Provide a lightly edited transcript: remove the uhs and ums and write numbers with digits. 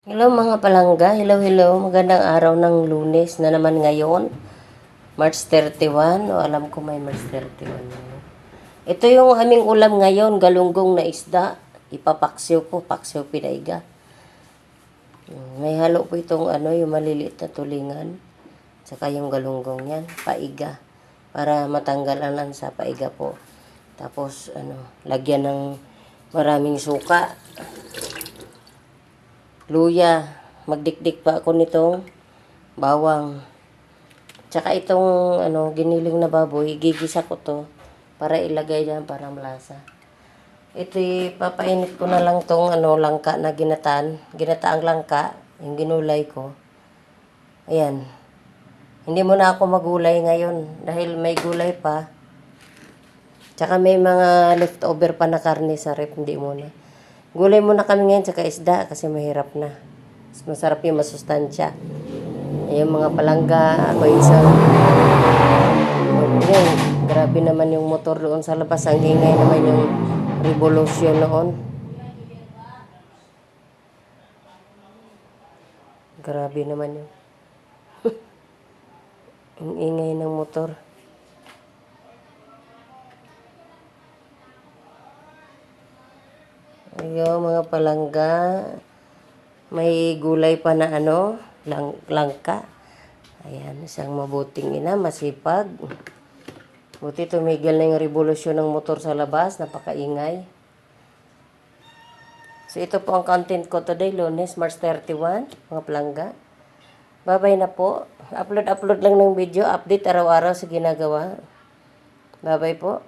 Hello mga palangga, hello. Magandang araw ng Lunes na naman ngayon. March 31, o alam ko may March 31 ngayon. Ito yung aming ulam ngayon, galunggong na isda. Ipapaksiw ko, paksiw pinaiga. May halo po itong yung maliliit na tulingan. Tsaka yung galunggong yan, paiga. Para matanggal ang sa paiga po. Tapos lagyan ng maraming suka. Luya, magdikdik pa ako nitong bawang. Tsaka itong giniling na baboy, gigisa ko to para ilagay diyan para malasa. Ito papainit ko na lang tong langka na ginataang langka, yung ginulay ko. Ayan. Hindi muna ako magulay ngayon dahil may gulay pa. Tsaka may mga leftover pa na karne sa rep, hindi muna. Gulay muna kami ngayon tsaka isda kasi mahirap na. Mas masarap yung masustansya. Yung mga palangga, ako isang yun, grabe naman yung motor doon sa labas. Ang ingay naman yung revolution noon. Grabe naman yun. Ang ingay ng motor. Ayo mga palangga, may gulay pa na langka. Ayan, isang mabuting ina, masipag. Buti tumigil na yung revolusyon ng motor sa labas, napakaingay. So ito po ang content ko today, Lunes, March 31, mga palangga. Bye-bye na po. Upload lang ng video, update araw-araw sa ginagawa. Bye-bye po.